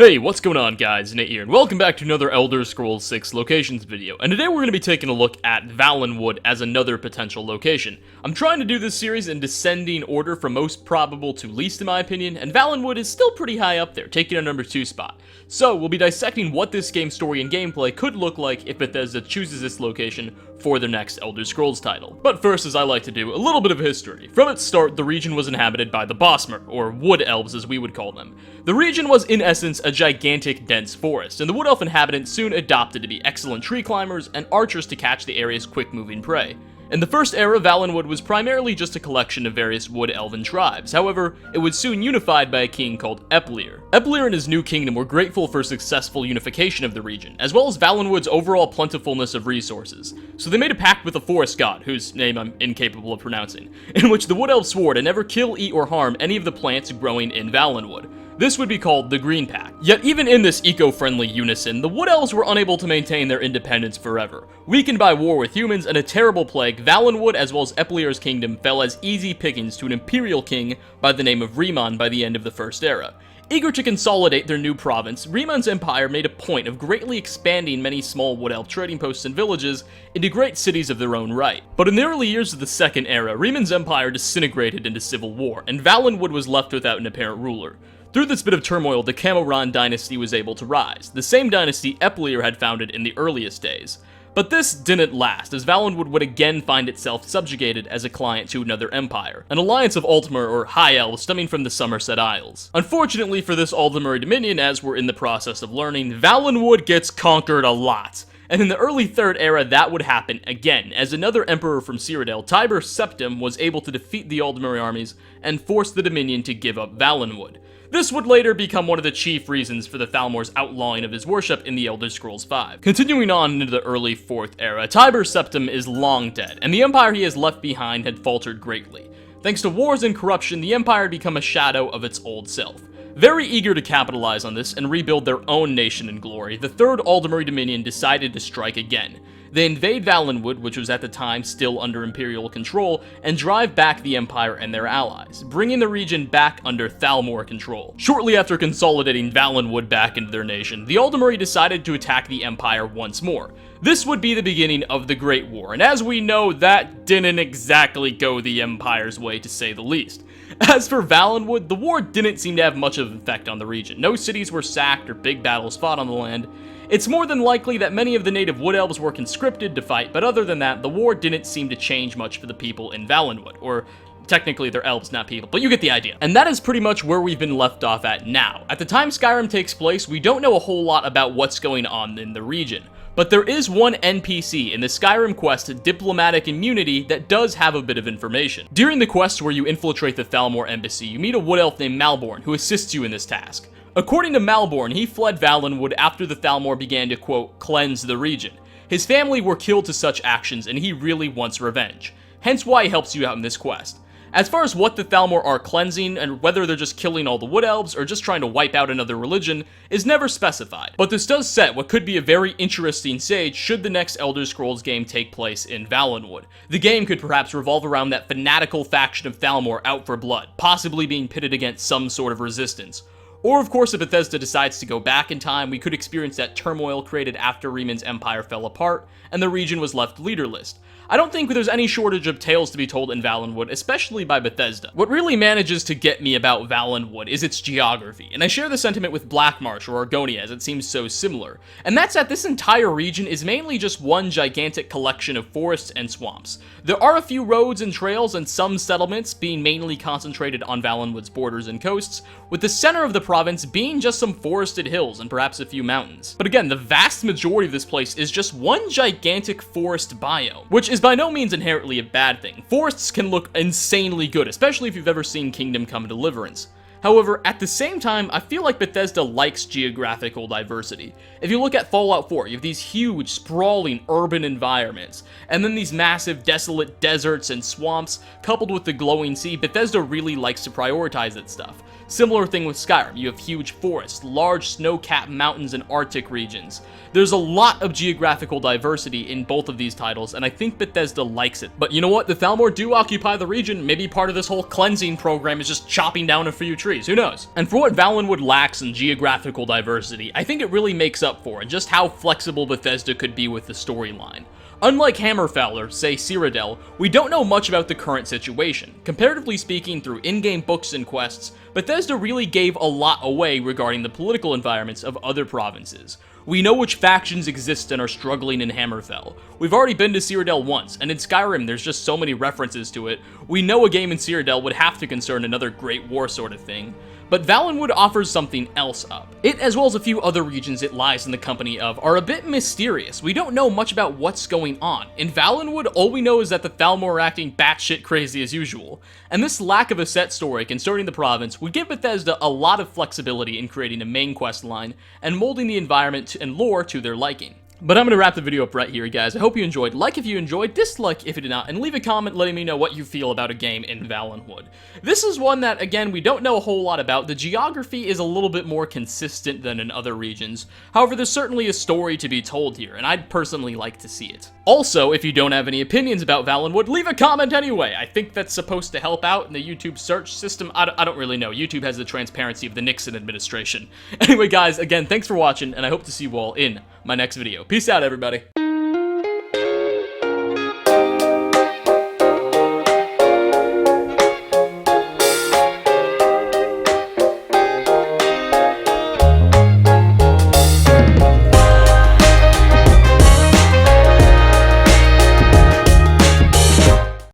Hey, what's going on guys, Nate here, and welcome back to another Elder Scrolls 6 locations video, and today we're going to be taking a look at Valenwood as another potential location. I'm trying to do this series in descending order from most probable to least in my opinion, and Valenwood is still pretty high up there, taking a number 2 spot. So, we'll be dissecting what this game's story and gameplay could look like if Bethesda chooses this location for their next Elder Scrolls title. But first, as I like to do, a little bit of history. From its start, the region was inhabited by the Bosmer, or Wood Elves as we would call them. The region was in essence a gigantic dense forest, and the Wood Elf inhabitants soon adopted to be excellent tree climbers and archers to catch the area's quick-moving prey. In the first era, Valenwood was primarily just a collection of various Wood Elven tribes. However, it was soon unified by a king called Eplir. Eplir and his new kingdom were grateful for successful unification of the region, as well as Valenwood's overall plentifulness of resources. So they made a pact with the forest god, whose name I'm incapable of pronouncing, in which the Wood Elves swore to never kill, eat, or harm any of the plants growing in Valenwood. This would be called the Green Pact. Yet even in this eco-friendly unison, the Wood Elves were unable to maintain their independence forever. Weakened by war with humans and a terrible plague, Valenwood as well as Eplir's kingdom fell as easy pickings to an imperial king by the name of Riemann by the end of the First Era. Eager to consolidate their new province, Riemann's empire made a point of greatly expanding many small Wood Elf trading posts and villages into great cities of their own right. But in the early years of the Second Era, Riemann's empire disintegrated into civil war, and Valenwood was left without an apparent ruler. Through this bit of turmoil, the Camoran dynasty was able to rise, the same dynasty Eplir had founded in the earliest days. But this didn't last, as Valenwood would again find itself subjugated as a client to another empire, an alliance of Altmer or High Elves stemming from the Somerset Isles. Unfortunately for this Aldemir Dominion, as we're in the process of learning, Valenwood gets conquered a lot. And in the early Third Era, that would happen again, as another emperor from Cyrodiil, Tiber Septim, was able to defeat the Aldemir armies and force the Dominion to give up Valenwood. This would later become one of the chief reasons for the Thalmor's outlawing of his worship in the Elder Scrolls V. Continuing on into the early Fourth Era, Tiber Septim is long dead, and the empire he has left behind had faltered greatly. Thanks to wars and corruption, the empire had become a shadow of its old self. Very eager to capitalize on this and rebuild their own nation in glory, the Third Aldemir Dominion decided to strike again. They invade Valenwood, which was at the time still under Imperial control, and drive back the Empire and their allies, bringing the region back under Thalmor control. Shortly after consolidating Valenwood back into their nation, the Aldemir decided to attack the Empire once more. This would be the beginning of the Great War, and as we know, that didn't exactly go the Empire's way, to say the least. As for Valenwood, the war didn't seem to have much of an effect on the region. No cities were sacked or big battles fought on the land. It's more than likely that many of the native Wood Elves were conscripted to fight, but other than that, the war didn't seem to change much for the people in Valenwood, or technically they're elves, not people, but you get the idea. And that is pretty much where we've been left off at now. At the time Skyrim takes place, we don't know a whole lot about what's going on in the region. But there is one NPC in the Skyrim quest Diplomatic Immunity that does have a bit of information. During the quest where you infiltrate the Thalmor embassy, you meet a Wood Elf named Malborn who assists you in this task. According to Malborn, he fled Valenwood after the Thalmor began to, quote, cleanse the region. His family were killed to such actions and he really wants revenge. Hence why he helps you out in this quest. As far as what the Thalmor are cleansing, and whether they're just killing all the Wood Elves or just trying to wipe out another religion, is never specified. But this does set what could be a very interesting stage should the next Elder Scrolls game take place in Valenwood. The game could perhaps revolve around that fanatical faction of Thalmor out for blood, possibly being pitted against some sort of resistance. Or of course, if Bethesda decides to go back in time, we could experience that turmoil created after Riemann's empire fell apart, and the region was left leaderless. I don't think there's any shortage of tales to be told in Valenwood, especially by Bethesda. What really manages to get me about Valenwood is its geography, and I share the sentiment with Blackmarsh or Argonia as it seems so similar. And that's that this entire region is mainly just one gigantic collection of forests and swamps. There are a few roads and trails and some settlements being mainly concentrated on Valenwood's borders and coasts, with the center of the province being just some forested hills and perhaps a few mountains. But again, the vast majority of this place is just one gigantic forest biome, which is by no means inherently a bad thing. Forests can look insanely good, especially if you've ever seen Kingdom Come Deliverance. However, at the same time, I feel like Bethesda likes geographical diversity. If you look at Fallout 4, you have these huge, sprawling urban environments, and then these massive, desolate deserts and swamps, coupled with the glowing sea. Bethesda really likes to prioritize that stuff. Similar thing with Skyrim, you have huge forests, large snow-capped mountains, and Arctic regions. There's a lot of geographical diversity in both of these titles, and I think Bethesda likes it. But you know what? The Thalmor do occupy the region. Maybe part of this whole cleansing program is just chopping down a few trees. trees, who knows? And for what Valenwood lacks in geographical diversity, I think it really makes up for in just how flexible Bethesda could be with the storyline. Unlike Hammerfell or, say, Cyrodiil, we don't know much about the current situation. Comparatively speaking, through in-game books and quests, Bethesda really gave a lot away regarding the political environments of other provinces. We know which factions exist and are struggling in Hammerfell. We've already been to Cyrodiil once, and in Skyrim there's just so many references to it. We know a game in Cyrodiil would have to concern another Great War sort of thing. But Valenwood offers something else up. It, as well as a few other regions it lies in the company of, are a bit mysterious. We don't know much about what's going on. In Valenwood, all we know is that the Thalmor are acting batshit crazy as usual. And this lack of a set story concerning the province would give Bethesda a lot of flexibility in creating a main quest line and molding the environment and lore to their liking. But I'm going to wrap the video up right here, guys. I hope you enjoyed. Like if you enjoyed, dislike if you did not, and leave a comment letting me know what you feel about a game in Valenwood. This is one that, again, we don't know a whole lot about. The geography is a little bit more consistent than in other regions. However, there's certainly a story to be told here, and I'd personally like to see it. Also, if you don't have any opinions about Valenwood, leave a comment anyway. I think that's supposed to help out in the YouTube search system. I don't really know. YouTube has the transparency of the Nixon administration. Anyway, guys, again, thanks for watching, and I hope to see you all in my next video. Peace out, everybody.